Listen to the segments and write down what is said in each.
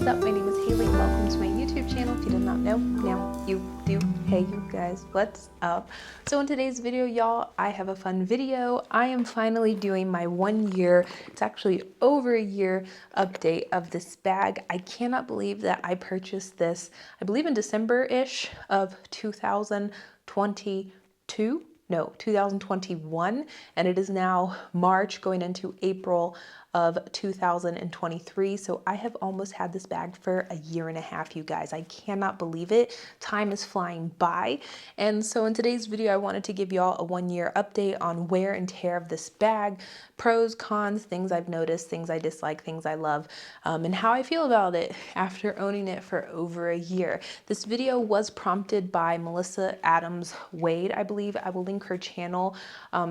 is up? My name is Haley and welcome to my YouTube channel. If you did not know, now you do. Hey you guys, what's up? So in today's video, y'all, I have a fun video. I am finally doing my 1 year, it's actually over a year update of this bag. I cannot believe that I purchased this, I believe in December-ish of 2022. No, 2021, and it is now March going into April of 2023. So I have almost had this bag for a year and a half, you guys. I cannot believe it. Time is flying by. And so in today's video, I wanted to give y'all a 1 year update on wear and tear of this bag, pros, cons, things I've noticed, things I dislike, things I love, and how I feel about it after owning it for over a year. This video was prompted by Melissa Adams Wade, I believe. I will link her channel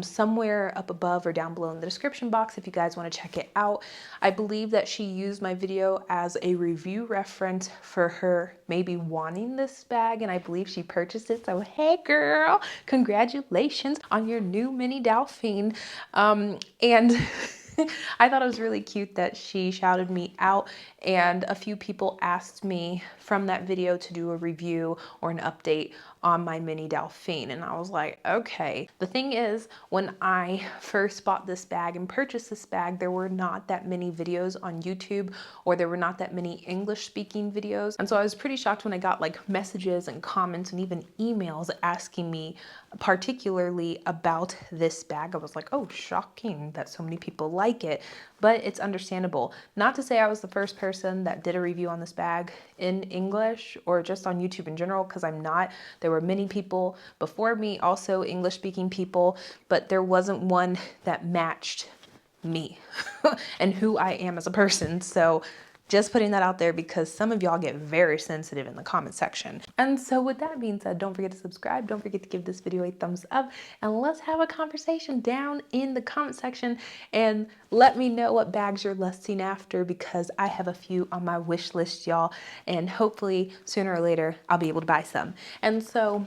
somewhere up above or down below in the description box if you guys want to check it out. I believe that she used my video as a review reference for her maybe wanting this bag, and I believe she purchased it. So hey girl, congratulations on your new mini Dauphine. And I thought it was really cute that she shouted me out, and a few people asked me from that video to do a review or an update on my mini Dauphine, and I was like, okay. The thing is, when I first bought this bag and purchased this bag, there were not that many videos on YouTube, or there were not that many English speaking videos, and so I was pretty shocked when I got like messages and comments and even emails asking me particularly about this bag. I was like, oh, shocking that so many people like it, but it's understandable. Not to say I was the first person that did a review on this bag in English or just on YouTube in general, because I'm not. There were many people before me, also English speaking people, but there wasn't one that matched me and who I am as a person. So just putting that out there because some of y'all get very sensitive in the comment section. And so with that being said, don't forget to subscribe. Don't forget to give this video a thumbs up, and let's have a conversation down in the comment section and let me know what bags you're lusting after, because I have a few on my wish list, y'all, and hopefully sooner or later I'll be able to buy some. And so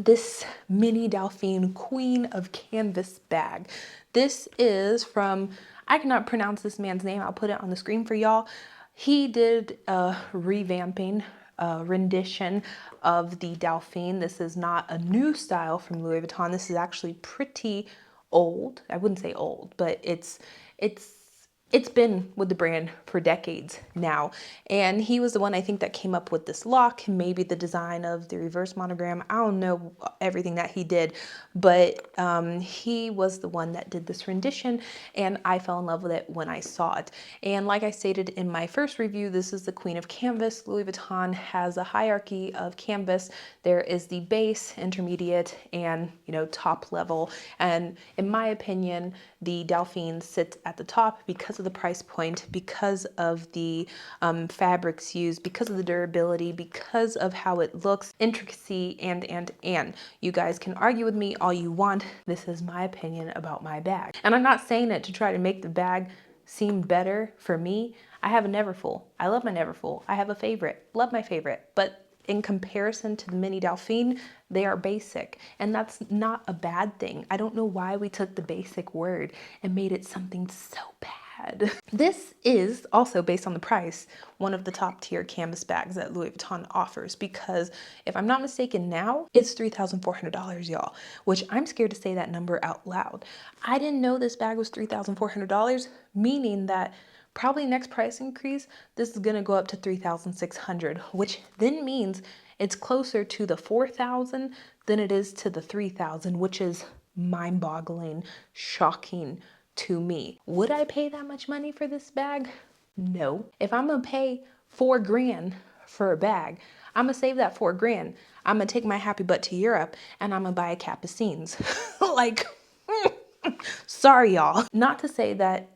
this mini Dauphine Queen of Canvas bag. This is from, I cannot pronounce this man's name. I'll put it on the screen for y'all. He did a revamping, rendition of the Dauphine. This is not a new style from Louis Vuitton. This is actually pretty old. I wouldn't say old, but it's been with the brand for decades now. And he was the one, I think, that came up with this lock, maybe the design of the reverse monogram. I don't know everything that he did, but he was the one that did this rendition, and I fell in love with it when I saw it. And like I stated in my first review, this is the Queen of Canvas. Louis Vuitton has a hierarchy of canvas. There is the base, intermediate, and top level. And in my opinion, the Dauphine sits at the top because of the price point, because of the fabrics used, because of the durability, because of how it looks, intricacy, and. You guys can argue with me all you want. This is my opinion about my bag. And I'm not saying it to try to make the bag seem better for me. I have a Neverfull. I love my Neverfull. I have a favorite. Love my favorite. But in comparison to the mini Dauphine, they are basic, and that's not a bad thing. I don't know why we took the basic word and made it something so bad. This is also, based on the price, one of the top tier canvas bags that Louis Vuitton offers, because if I'm not mistaken now, it's $3,400, y'all, which I'm scared to say that number out loud. I didn't know this bag was $3,400, meaning that probably next price increase, this is gonna go up to $3,600, which then means it's closer to the $4,000 than it is to the $3,000, which is mind-boggling, shocking to me. Would I pay that much money for this bag? No. If I'm gonna pay $4,000 for a bag, I'm gonna save that $4,000. I'm gonna take my happy butt to Europe and I'm gonna buy a Capucines. Like, sorry y'all. Not to say that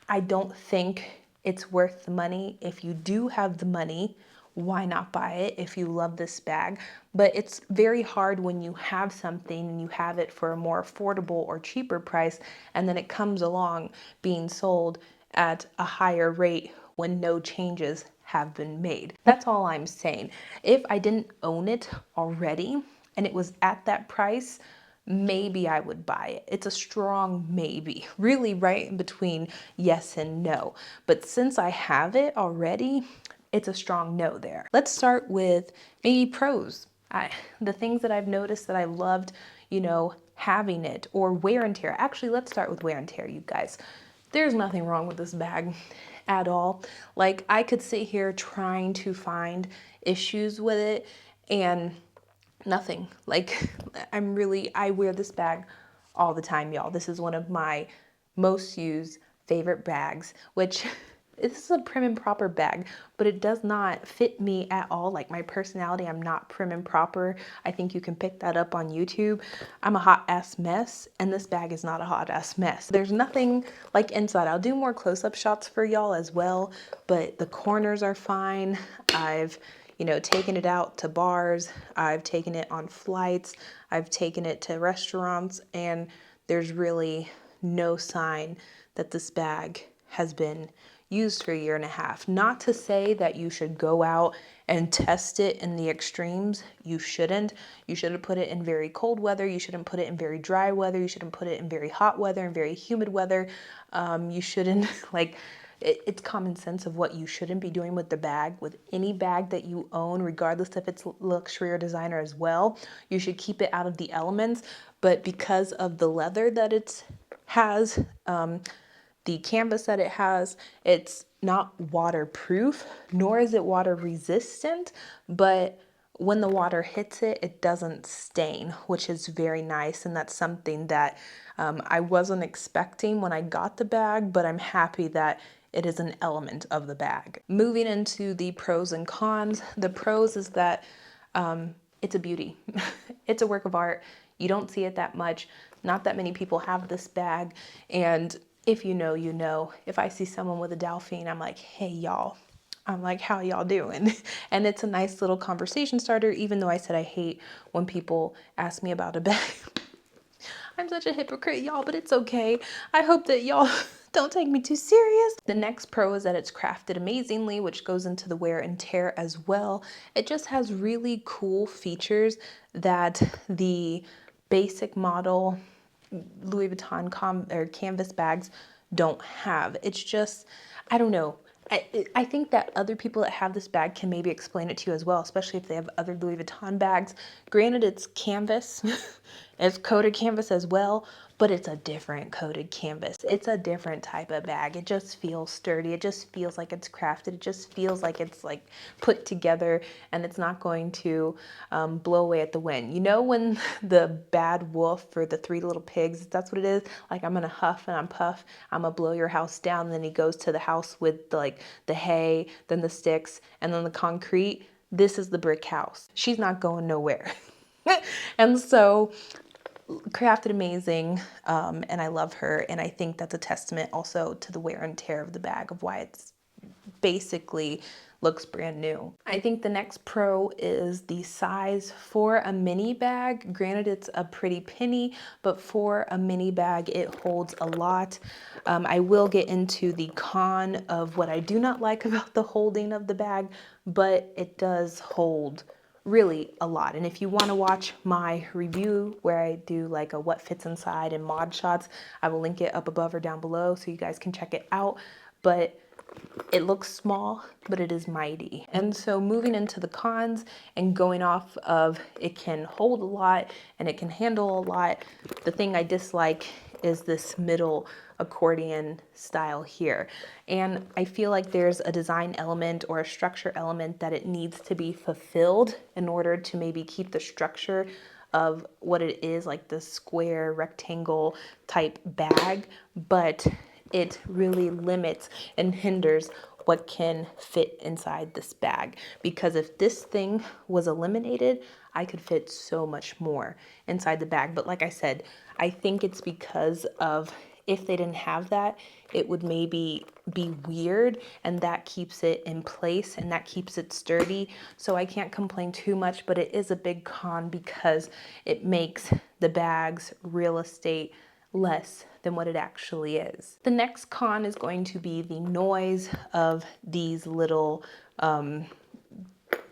I don't think it's worth the money. If you do have the money, why not buy it if you love this bag? But it's very hard when you have something and you have it for a more affordable or cheaper price, and then it comes along being sold at a higher rate when no changes have been made. That's all I'm saying. If I didn't own it already and it was at that price, maybe I would buy it. It's a strong maybe, really right in between yes and no. But since I have it already, it's a strong no there. Let's start with maybe pros. The things that I've noticed that I loved, you know, having it, or wear and tear. Actually, let's start with wear and tear, you guys. There's nothing wrong with this bag at all. Like, I could sit here trying to find issues with it and nothing. Like, I wear this bag all the time, y'all. This is one of my most used favorite bags, which this is a prim and proper bag, but it does not fit me at all. Like, my personality, I'm not prim and proper. I think you can pick that up on YouTube. I'm a hot ass mess, and this bag is not a hot ass mess. There's nothing like inside. I'll do more close-up shots for y'all as well, but the corners are fine. I've, you know, taken it out to bars. I've taken it on flights. I've taken it to restaurants, and there's really no sign that this bag has been used for a year and a half. Not to say that you should go out and test it in the extremes. You shouldn't. You shouldn't put it in very cold weather. You shouldn't put it in very dry weather. You shouldn't put it in very hot weather and very humid weather. You shouldn't, like, it's common sense of what you shouldn't be doing with the bag. With any bag that you own, regardless if it's luxury or designer as well, you should keep it out of the elements. But because of the leather that it has, the canvas that it has, it's not waterproof, nor is it water resistant, but when the water hits it, it doesn't stain, which is very nice. And that's something that I wasn't expecting when I got the bag, but I'm happy that it is an element of the bag. Moving into the pros and cons, the pros is that it's a beauty. It's a work of art. You don't see it that much. Not that many people have this bag. And if you know, you know. If I see someone with a Dauphine, I'm like, hey, y'all. I'm like, how y'all doing? And it's a nice little conversation starter, even though I said I hate when people ask me about a bag. I'm such a hypocrite, y'all, but it's okay. I hope that y'all don't take me too serious. The next pro is that it's crafted amazingly, which goes into the wear and tear as well. It just has really cool features that the basic model Louis Vuitton canvas bags don't have. It's just, I don't know. I think that other people that have this bag can maybe explain it to you as well, especially if they have other Louis Vuitton bags. Granted, it's canvas, it's coated canvas as well, but it's a different coated canvas. It's a different type of bag. It just feels sturdy. It just feels like it's crafted. It just feels like it's like put together, and it's not going to blow away at the wind. You know when the bad wolf or the Three Little Pigs, that's what it is? Like, I'm gonna huff and I'm puff, I'm gonna blow your house down. And then he goes to the house with the hay, then the sticks, and then the concrete. This is the brick house. She's not going nowhere. And so, crafted amazing, and I love her, and I think that's a testament also to the wear and tear of the bag, of why it's basically looks brand new. I think the next pro is the size for a mini bag. Granted, it's a pretty penny, but for a mini bag, it holds a lot. I will get into the con of what I do not like about the holding of the bag, but it does hold really a lot. And if you want to watch my review where I do like a what fits inside and mod shots, I will link it up above or down below so you guys can check it out. But it looks small, but it is mighty. And so moving into the cons and going off of it can hold a lot and it can handle a lot, the thing I dislike is this middle accordion style here. And I feel like there's a design element or a structure element that it needs to be fulfilled in order to maybe keep the structure of what it is, like the square rectangle type bag, but it really limits and hinders what can fit inside this bag. Because if this thing was eliminated, I could fit so much more inside the bag. But like I said, I think it's because of if they didn't have that, it would maybe be weird, and that keeps it in place and that keeps it sturdy. So I can't complain too much, but it is a big con because it makes the bag's real estate less than what it actually is. The next con is going to be the noise of these little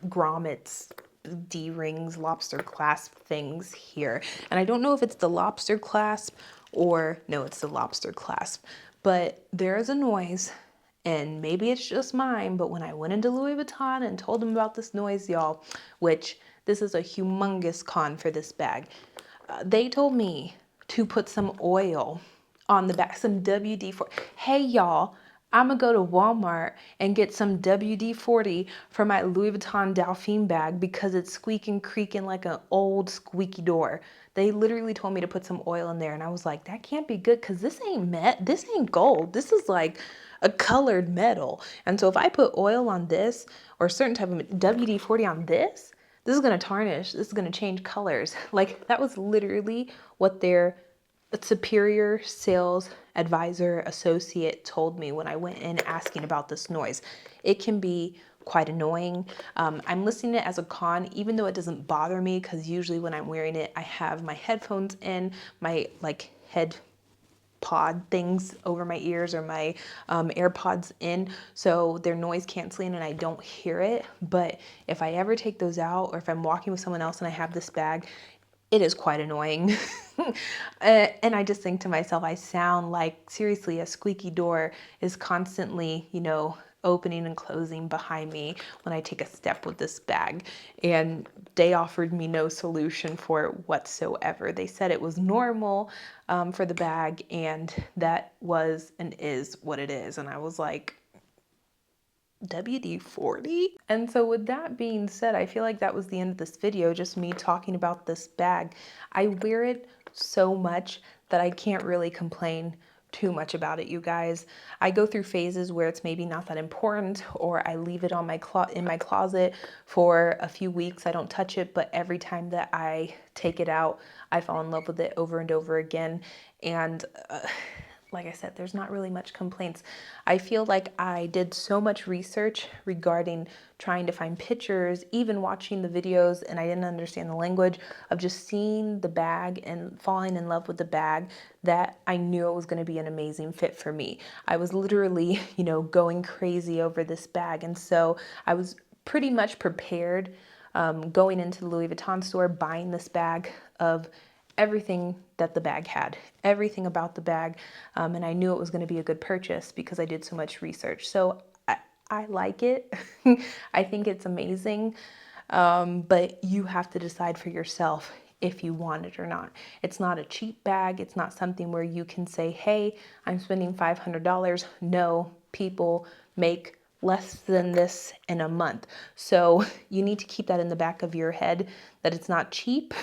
grommets D-rings, lobster clasp things here. And I don't know if it's the lobster clasp or no, it's the lobster clasp, but there is a noise, and maybe it's just mine, but when I went into Louis Vuitton and told them about this noise, y'all, which this is a humongous con for this bag, they told me to put some oil on the back, some WD-40. Hey, y'all, I'm gonna go to Walmart and get some WD-40 for my Louis Vuitton Dauphine bag because it's squeaking, creaking like an old squeaky door. They literally told me to put some oil in there, and I was like, that can't be good because this ain't gold. This is like a colored metal. And so if I put oil on this or certain type of WD-40 on this is gonna tarnish. This is gonna change colors. Like, that was literally what their superior sales advisor associate told me when I went in asking about this noise. It can be quite annoying. I'm listing it as a con, even though it doesn't bother me, because usually when I'm wearing it, I have my headphones in, my like head pod things over my ears, or my AirPods in, so they're noise canceling and I don't hear it. But if I ever take those out, or if I'm walking with someone else and I have this bag, it is quite annoying. And I just think to myself, I sound like, seriously, a squeaky door is constantly, you know, opening and closing behind me when I take a step with this bag. And they offered me no solution for it whatsoever. They said it was normal for the bag, and that was and is what it is. And I was like, WD-40? And so with that being said, I feel like that was the end of this video, just me talking about this bag. I wear it so much that I can't really complain too much about it, you guys. I go through phases where it's maybe not that important, or I leave it on my in my closet for a few weeks. I don't touch it, but every time that I take it out, I fall in love with it over and over again. And like I said, there's not really much complaints. I feel like I did so much research regarding trying to find pictures, even watching the videos, and I didn't understand the language of just seeing the bag and falling in love with the bag, that I knew it was going to be an amazing fit for me. I was literally, you know, going crazy over this bag. And so I was pretty much prepared going into the Louis Vuitton store, buying this bag, of everything that the bag had, everything about the bag, and I knew it was going to be a good purchase because I did so much research. So I like it. I think it's amazing, but you have to decide for yourself if you want it or not. It's not a cheap bag. It's not something where you can say, hey, I'm spending $500. No, people make less than this in a month. So you need to keep that in the back of your head, that it's not cheap.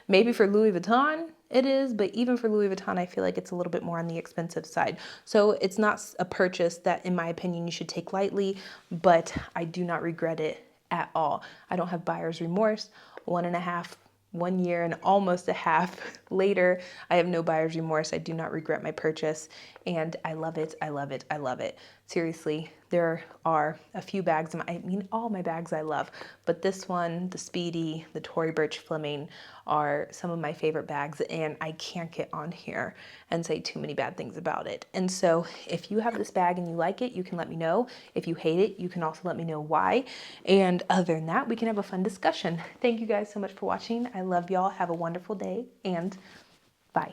Maybe for Louis Vuitton it is, but even for Louis Vuitton, I feel like it's a little bit more on the expensive side. So it's not a purchase that, in my opinion, you should take lightly, but I do not regret it at all. I don't have buyer's remorse. 1 year and almost a half later, I have no buyer's remorse. I do not regret my purchase, and I love it. I love it. I love it. Seriously, there are a few bags, I mean, all my bags I love, but this one, the Speedy, the Tory Burch Fleming, are some of my favorite bags, and I can't get on here and say too many bad things about it. And so if you have this bag and you like it, you can let me know. If you hate it, you can also let me know why. And other than that, we can have a fun discussion. Thank you guys so much for watching. I love y'all. Have a wonderful day, and bye.